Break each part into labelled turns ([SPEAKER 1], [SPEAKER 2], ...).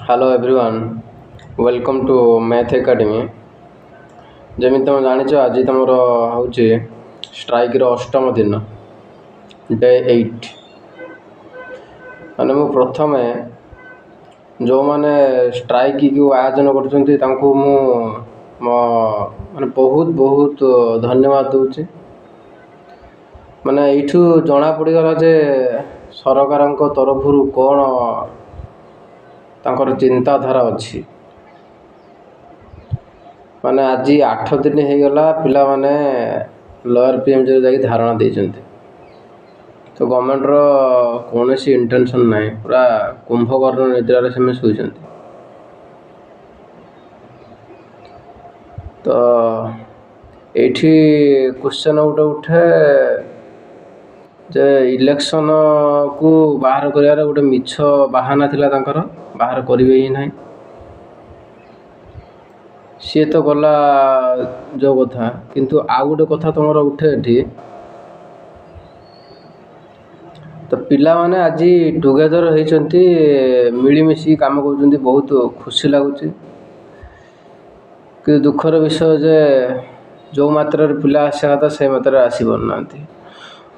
[SPEAKER 1] Hello everyone, welcome to Math Academy। जमी तुम जाच आज तुम हूँ स्ट्राइक अष्टम दिन डे 8 माने मु प्रथम जो माने स्ट्राइक को आयोजन कर माने बहुत बहुत धन्यवाद दूची। माने यू जना पड़गला जे सरकार तरफ कौन तांकर चिंताधारा अच्छी। माने आज 8 दिन हो गला पिला माने लोअर पीएमजी जाके धारणा देइछन्ते। तो गवर्नमेंट रो कौन सी इंटेंशन नहीं, पूरा कुंभकर्ण निद्रा से शुईछन्ते। तो एठी क्वेश्चन उठे उठे जे इलेक्शन को बाहर करियार गोटे मिछ बाहाना थिला तांकर, बाहर करिवे ही नहीं। सी तो गला जो कथा, किंतु आउ गोटे कथा तुमर उठे एठी। तो पिला माने आज टुगेदर होइचंती, मिलीमिशी काम करचंती, बहुत खुशी लागुची। कि दुखर विषय जे जो मात्रा पिला आसा कथा से मात्रा आसी पारनांती।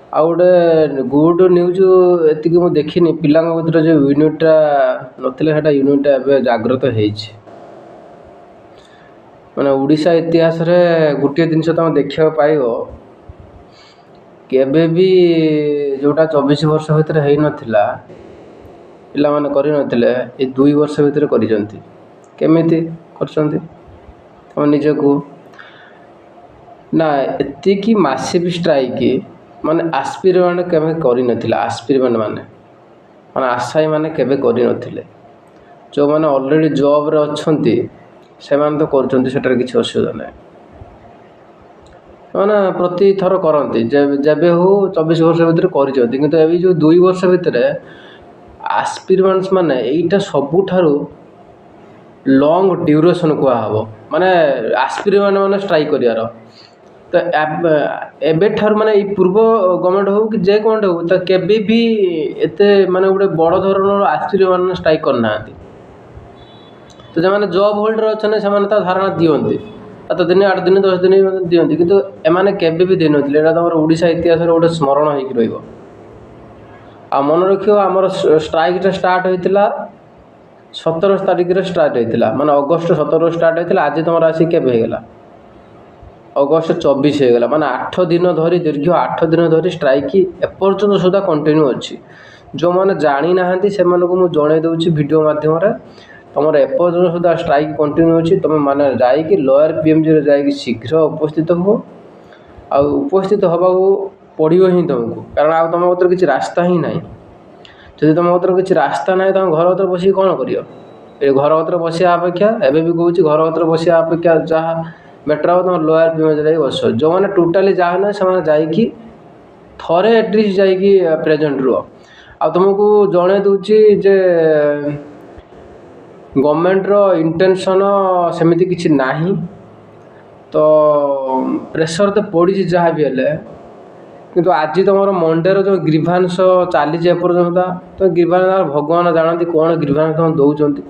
[SPEAKER 1] आ गोटे गुड न्यूज एति कि मु देखिनी, पिला भीतर जो यूनिटा नथिले सेटा यूनिटा एबे जागृत हेइछि। माने ओडिशा इतिहास रे गुटे जिनस तुम देखिया पाइबो केबे भी जोटा 24 वर्ष भीतर हेइ नथिला, पिला माने करि नथिले, ए 2 वर्ष भीतर करिजंती। केमिति करचंती तुम निजे को ना? एति कि मासिव स्ट्राइक माने आस्पिरेंट केबे करि नथिला। आस्पिरेंट माने आशायी माने केबे करि नथिले। जो माने ऑलरेडी जॉब रे अछंती से माने तो करचंती, सेटर किछि असुविधा नै। माने प्रति थर करंती जेबे हो 24 वर्ष भीतर करिजंती, किंतु एबी जो 2 वर्ष भीतर आस्पिरेंट्स माने एइटा सबुठारु लॉन्ग ड्यूरेशन को हबो। माने आस्पिरेंट माने स्ट्राइक करियार। तो एबे ठार माने ई पूर्व गवर्नमेंट हो कि जे गवर्नमेंट हो, तो केबे भी एते माने गोटे बड़ धरणर आस्पिरेंट माने स्ट्राइक करना। तो जे माने जॉब होल्डर अछने से माने ता धारणा दियंती, 7 दिन 8 दिन 10 दिन दियंती, किंतु एमाने केबे भी देन नथिले। एटा तमर ओडिशा इतिहास रे गोटे स्मरण हेकि रहइबो। आ मन रखियो, हमर स्ट्राइक टा स्टार्ट होइतिला 17 तारिख रे स्टार्ट होइतिला। माने अगस्त 17 रे स्टार्ट होइतिला। आज तमर आसी केबे हेगला अगस्त 24 हेगला। माने 8 दिन धरी, दीर्घ 8 दिन धरी स्ट्राइक एपर्यंत सुधा कंटिन्यू अछि। जो माने जानि नाहंती से मानको मु जणे दउछि वीडियो माध्यम रे, तमर एपर्यंत सुधा स्ट्राइक कंटिन्यू अछि। तमे माने जाई कि लोअर पीएमजी रे जाई कि शीघ्र उपस्थित हो। आ उपस्थित हबा पड़ियो ही तुमको, कारण आ तुम भीतर किछि रास्ता ही नाही। जदि तुम भीतर किछि रास्ता नाही, तुम घर भीतर बसी कोन करियो? ए घर भीतर बसिया अपेक्षा, एबे भी कहूछि घर भीतर बसिया अपेक्षा जहा बेटर हो तुम लोअर पीएमजी रे बस। जो माने टोटली जा ना, से माने जाई कि थरे एटलिस्ट जाई कि प्रेजेंट रो। आ तुमको जणे दउछि जे गवर्नमेंट रो इंटेंशन सेमिति किछि नाही। तो प्रेशर तो पड़ी जहाँ भी हेले, किंतु आज तुम मंडे रो जो ग्रीवांस चली जे पर्यंत, तो ग्रीवांस भगवान जानती कौन ग्रीवांस तुम दौरान,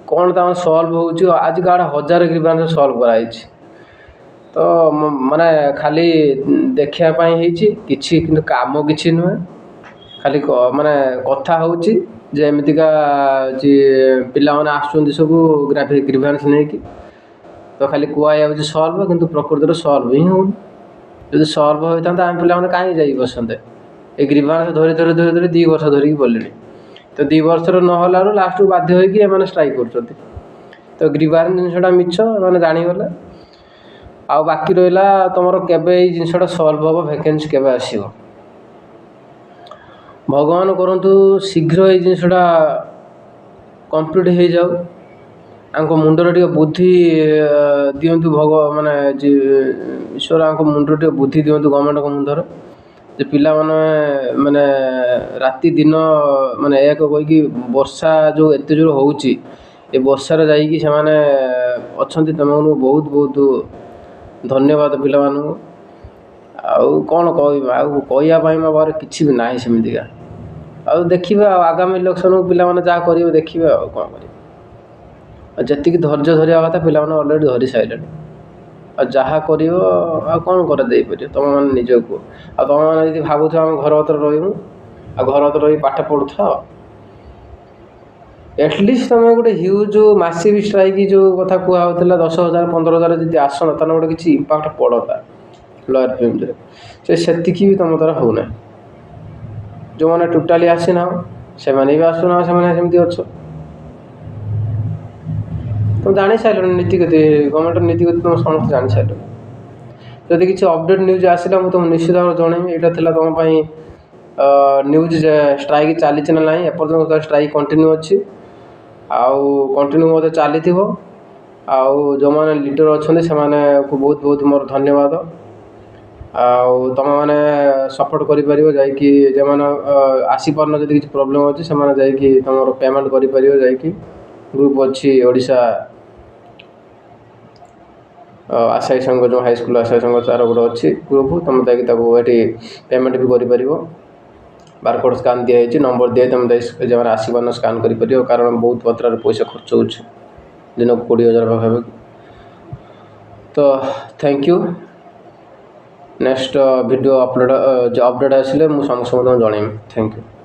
[SPEAKER 1] कौन तम सल्व हो। आज का 1000 ग्रीवांस सल्व कराई। तो माने खाली देखिया किछि, किंतु काम किछि नुहे। खाली माने कथा होउछि जे एमितिका जे पिला माने आसुंदी सब ग्रीवांस नै कि, तो खाली कुआ जाउछि सल्व, किंतु प्रकृति सल्व ही हो। जदि सल्व होता आम पिला माने काहे जाई बसंते। ए ग्रीवांस धरि धरि धरि धरि 2 वर्ष धरि बोलेनी। तो 2 वर्ष रो न हलारो लास्ट बाध्य होई कि एमाने स्ट्राइक करछथि। तो ग्रीवांस जिनसटा मिछ माने जानि गले। आ बाकी रहिला तमरो केबे ए जिनसटा सल्व हो, वैकेंसी केबे आसीबो। भगवान करंतु शीघ्र ए जिनसटा कंप्लीट हो जाऊ। आंको मुंडर टिके बुद्धि दियंतु माने जे ईश्वर आंको मुंडर टिके बुद्धि दियंतु गवर्नमेंट को मुंडर, जे पिला माने राति दिन माने एक कोइ कि वर्षा जो एते जोर होउची, ए वर्षा रे जाई कि से माने अछंती। तमनु बहुत बहुत धन्यवाद पिला मानु। आ कोन कहबा, आ कहया पई म बारे किछि भी नाही सेमितिका। आ देखिबा आगामी इलेक्शन को पिला माने जा करियो देखिबा, आ कोन करियो। ଯେତିକି ଧୈର୍ଯ୍ୟ ଧରିବା କଥା ପିଲାମାନେ ଅଲରେଡ଼ି ଧରି ସାରିଲେଣି। ଆଉ ଯାହା କରିବ ଆଉ କ'ଣ କରାଯାଇପାରିବ ତୁମେମାନେ ନିଜକୁ। ଆଉ ତୁମେମାନେ ଯଦି ଭାବୁଥିବ ଆମେ ଘର ଭିତରେ ରହିବୁ ଆଉ ଘର ଭିତରେ ରହି ପାଠ ପଢ଼ୁଥାଅ, ଏଟଲିଷ୍ଟ ତୁମେ ଗୋଟେ ହ୍ୟୁଜ୍ ମାସିଭ୍ ଷ୍ଟ୍ରାଇକ୍ ଯେଉଁ କଥା କୁହା ହେଉଥିଲା 10,000 15,000 ଯଦି ଆସନ୍ତା ତାହେଲେ ଗୋଟେ କିଛି ଇମ୍ପାକ୍ଟ ପଡ଼ନ୍ତା ଲୋୟର ଫିଲ୍ମରେ। ସେତିକି ବି ତୁମ ଦ୍ୱାରା ହେଉନାହିଁ। ଯେଉଁମାନେ ଟୋଟାଲି ଆସିନାହ ସେମାନେ ବି ଆସୁନାହ, ସେମାନେ ସେମିତି ଅଛ। ତୁମେ ଜାଣିସାରିଲଣି ନୀତିଗତି, ଗଭର୍ଣ୍ଣମେଣ୍ଟର ନୀତିଗତି ତୁମେ ସମସ୍ତେ ଜାଣିସାରିଲଣି। ଯଦି କିଛି ଅପଡ଼େଟ୍ ନ୍ୟୁଜ୍ ଆସିଲା ମୁଁ ତୁମକୁ ନିଶ୍ଚିତ ଭାବରେ ଜଣାଇବି। ଏଇଟା ଥିଲା ତୁମ ପାଇଁ ନ୍ୟୁଜ୍ ଯେ ଷ୍ଟ୍ରାଇକ୍ ଚାଲିଛି ନା ନାହିଁ। ଏପର୍ଯ୍ୟନ୍ତ ଷ୍ଟ୍ରାଇକ୍ କଣ୍ଟିନ୍ୟୁ ଅଛି ଆଉ କଣ୍ଟିନ୍ୟୁ ମଧ୍ୟ ଚାଲିଥିବ। ଆଉ ଯେଉଁମାନେ ଲିଡ଼ର ଅଛନ୍ତି ସେମାନଙ୍କୁ ବହୁତ ବହୁତ ମୋର ଧନ୍ୟବାଦ। ଆଉ ତୁମେମାନେ ସପୋର୍ଟ କରିପାରିବ ଯାଇକି, ଯେଉଁମାନେ ଆସିପାରୁନ ଯଦି କିଛି ପ୍ରୋବ୍ଲେମ୍ ଅଛି ସେମାନେ ଯାଇକି ତୁମର ପେମେଣ୍ଟ କରିପାରିବ। ଯାଇକି ଗ୍ରୁପ୍ ଅଛି ଓଡ଼ିଶା ଆଶାୟୀ ସଂଘ, ଯେଉଁ ହାଇସ୍କୁଲ ଆଶାୟୀ ସଂଘ ତା'ର ଗୋଟେ ଅଛି ଗ୍ରୁପ୍, ତୁମେ ଯାଇକି ତାକୁ ଏଠି ପେମେଣ୍ଟ ବି କରିପାରିବ। ବାରକୋଡ଼ ସ୍କାନ୍ ଦିଆହେଇଛି, ନମ୍ବର ଦିଆହେଇ ତୁମେ ଯାଇ ଯେଉଁମାନେ ଆସିପାରୁନ ସ୍କାନ୍ କରିପାରିବ। କାରଣ ବହୁତ ମାତ୍ରାରେ ପଇସା ଖର୍ଚ୍ଚ ହେଉଛି, ଦିନକୁ 20,000 ପାଖାପାଖି। ତ thank you. Next video update ଆସିଲେ ମୁଁ ସମସ୍ତଙ୍କୁ ଜଣାଇବି। Thank you.